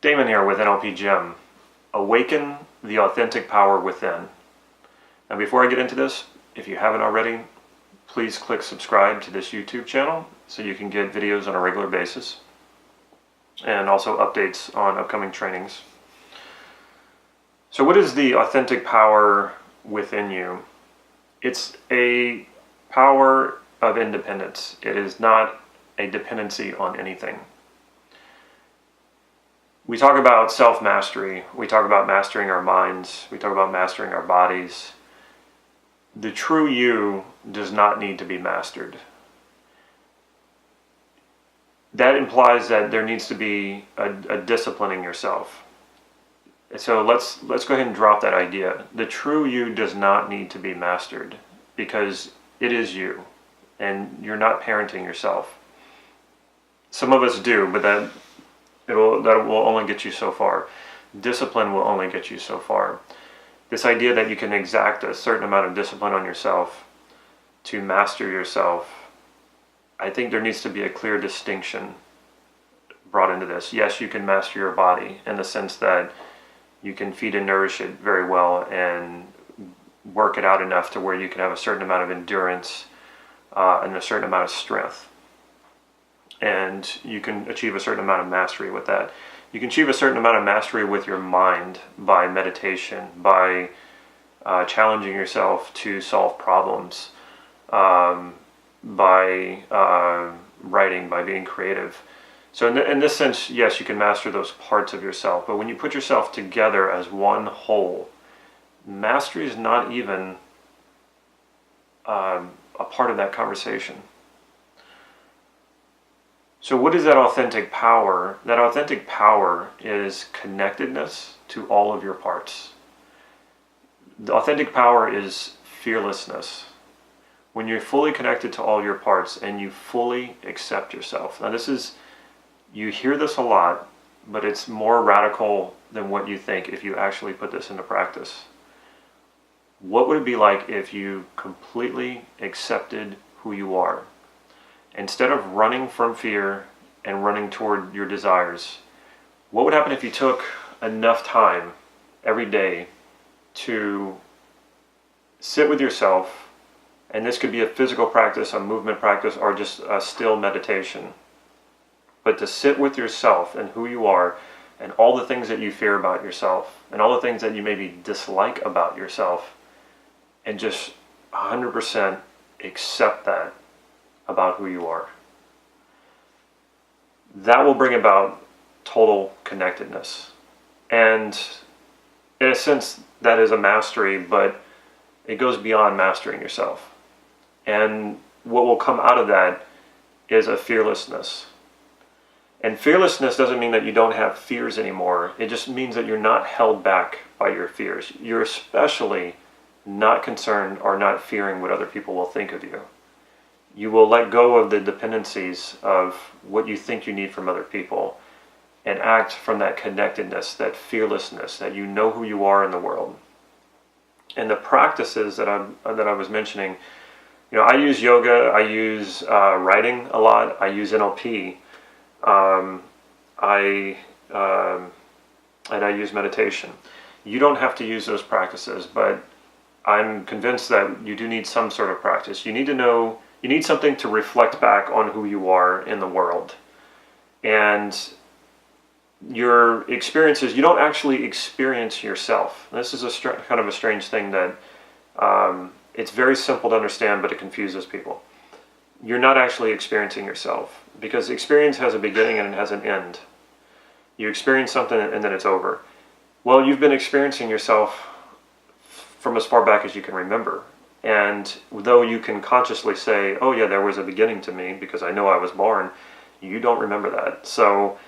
Damon here with NLP Gem. Awaken the authentic power within. Now before I get into this, if you haven't already, please click subscribe to this YouTube channel so you can get videos on a regular basis and also updates on upcoming trainings. So what is the authentic power within you? It's a power of independence. It is not a dependency on anything. We talk about self-mastery. We talk about mastering our minds. We talk about mastering our bodies. The true you does not need to be mastered. That implies that there needs to be a disciplining yourself. So let's go ahead and drop that idea. The true you does not need to be mastered because it is you, and you're not parenting yourself. Some of us do, but that will only get you so far. Discipline will only get you so far. This idea that you can exact a certain amount of discipline on yourself to master yourself, I think there needs to be a clear distinction brought into this. Yes, you can master your body in the sense that you can feed and nourish it very well and work it out enough to where you can have a certain amount of endurance and a certain amount of strength. And you can achieve a certain amount of mastery with that. You can achieve a certain amount of mastery with your mind by meditation, by challenging yourself to solve problems, by writing, by being creative. So in this sense, yes, you can master those parts of yourself. But when you put yourself together as one whole, mastery is not even a part of that conversation. So what is that authentic power? That authentic power is connectedness to all of your parts. The authentic power is fearlessness. When you're fully connected to all your parts and you fully accept yourself. Now you hear this a lot, but it's more radical than what you think if you actually put this into practice. What would it be like if you completely accepted who you are? Instead of running from fear and running toward your desires, what would happen if you took enough time every day to sit with yourself, and this could be a physical practice, a movement practice, or just a still meditation, but to sit with yourself and who you are and all the things that you fear about yourself and all the things that you maybe dislike about yourself and just 100% accept that about who you are. That will bring about total connectedness. And in a sense, that is a mastery, but it goes beyond mastering yourself. And what will come out of that is a fearlessness. And fearlessness doesn't mean that you don't have fears anymore. It just means that you're not held back by your fears. You're especially not concerned or not fearing what other people will think of you. You will let go of the dependencies of what you think you need from other people and act from that connectedness, that fearlessness, that you know who you are in the world. And the practices that I was mentioning, I use yoga, I use writing a lot, I use NLP, and I use meditation. You don't have to use those practices, but I'm convinced that you do need some sort of practice. You need something to reflect back on who you are in the world. And your experiences, you don't actually experience yourself. This is kind of a strange thing that it's very simple to understand, but it confuses people. You're not actually experiencing yourself because experience has a beginning and it has an end. You experience something and then it's over. Well, you've been experiencing yourself from as far back as you can remember. And though you can consciously say, oh yeah, there was a beginning to me because I know I was born, you don't remember that. So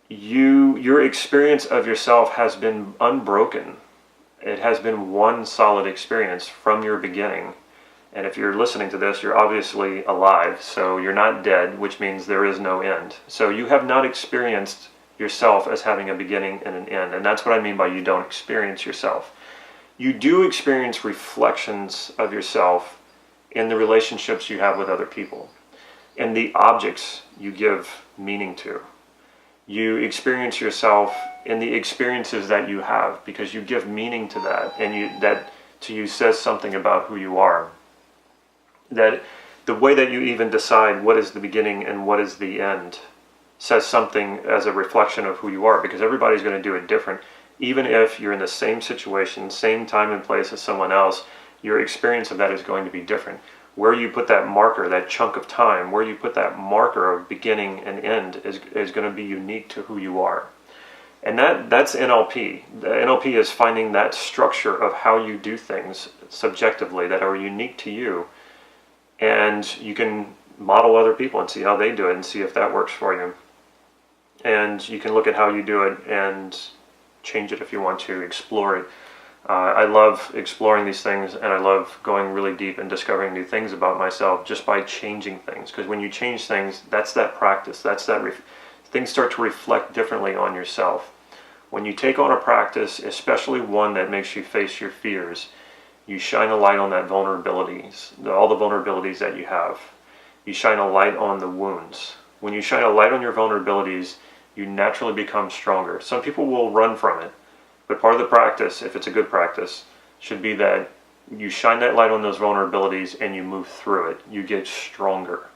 your experience of yourself has been unbroken. It has been one solid experience from your beginning. And if you're listening to this, you're obviously alive. So you're not dead, which means there is no end. So you have not experienced yourself as having a beginning and an end. And that's what I mean by you don't experience yourself. You do experience reflections of yourself in the relationships you have with other people, in the objects you give meaning to, You experience yourself in the experiences that you have, because you give meaning to that, and that to you says something about who you are. That the way that you even decide what is the beginning and what is the end says something as a reflection of who you are, because everybody's going to do it different. Even if you're in the same situation, same time and place as someone else, your experience of that is going to be different. Where you put that marker, that chunk of time, where you put that marker of beginning and end is going to be unique to who you are. And that's NLP. The NLP is finding that structure of how you do things subjectively that are unique to you. And you can model other people and see how they do it and see if that works for you. And you can look at how you do it and change it if you want to, explore it. I love exploring these things, and I love going really deep and discovering new things about myself just by changing things. Because when you change things, that's that practice. That's that things start to reflect differently on yourself. When you take on a practice, especially one that makes you face your fears, you shine a light on that vulnerabilities, all the vulnerabilities that you have. You shine a light on the wounds. When you shine a light on your vulnerabilities, you naturally become stronger. Some people will run from it, but part of the practice, if it's a good practice, should be that you shine that light on those vulnerabilities and you move through it. You get stronger.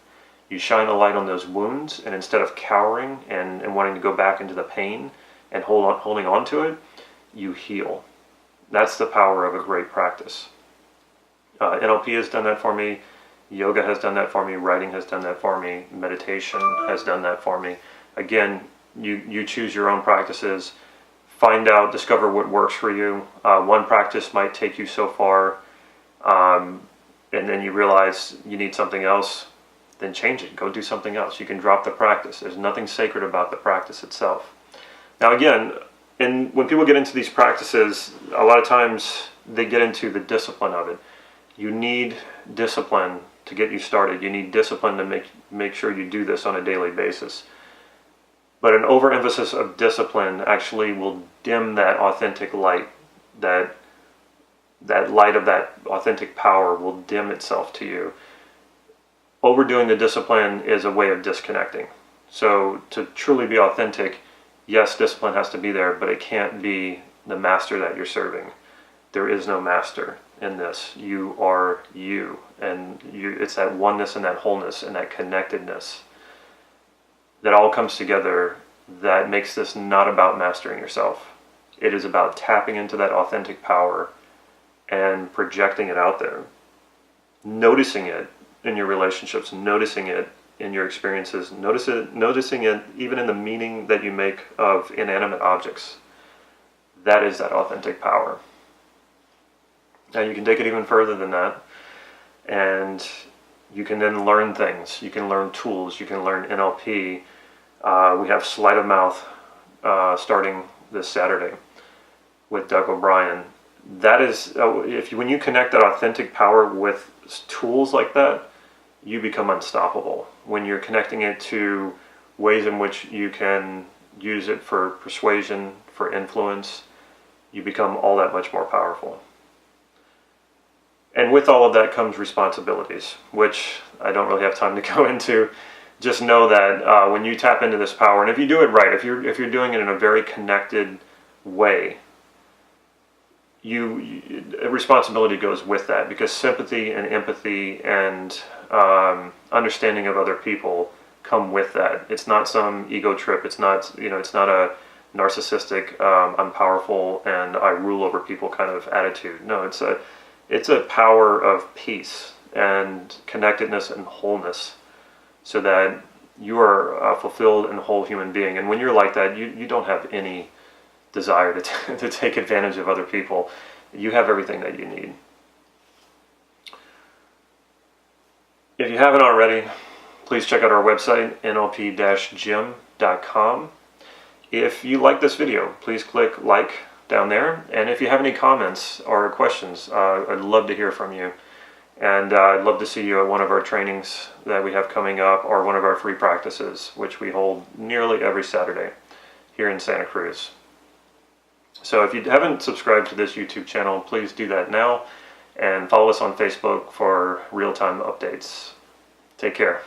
You shine a light on those wounds, and instead of cowering and wanting to go back into the pain and holding on to it, you heal. That's the power of a great practice. NLP has done that for me. Yoga has done that for me. Writing has done that for me. Meditation has done that for me. Again, you choose your own practices. Find out, discover what works for you. One practice might take you so far, and then you realize you need something else. Then change it. Go do something else. You can drop the practice. There's nothing sacred about the practice itself. Now again, when people get into these practices, a lot of times they get into the discipline of it. You need discipline to get you started. You need discipline to make sure you do this on a daily basis. But an overemphasis of discipline actually will dim that authentic light. That light of that authentic power will dim itself to you. Overdoing the discipline is a way of disconnecting. So to truly be authentic, yes, discipline has to be there, but it can't be the master that you're serving. There is no master in this. You are you, and it's that oneness and that wholeness and that connectedness that all comes together that makes this not about mastering yourself. It is about tapping into that authentic power and projecting it out there. Noticing it in your relationships, noticing it in your experiences, noticing it even in the meaning that you make of inanimate objects. That is that authentic power. Now you can take it even further than that, and you can then learn things. You can learn tools. You can learn NLP. We have Sleight of Mouth starting this Saturday with Doug O'Brien. That is, when you connect that authentic power with tools like that, you become unstoppable. When you're connecting it to ways in which you can use it for persuasion, for influence, you become all that much more powerful. And with all of that comes responsibilities, which I don't really have time to go into. Just know that when you tap into this power, and if you do it right, if you're doing it in a very connected way, responsibility goes with that, because sympathy and empathy and understanding of other people come with that. It's not some ego trip. It's not a narcissistic, I'm powerful and I rule over people kind of attitude. No, it's a power of peace and connectedness and wholeness, so that you are a fulfilled and whole human being. And when you're like that, you don't have any desire to take advantage of other people. You have everything that you need. If you haven't already, please check out our website, nlp-gym.com. If you like this video, please click like down there. And if you have any comments or questions, I'd love to hear from you. And I'd love to see you at one of our trainings that we have coming up, or one of our free practices, which we hold nearly every Saturday here in Santa Cruz. So if you haven't subscribed to this YouTube channel, please do that now, and follow us on Facebook for real-time updates. Take care.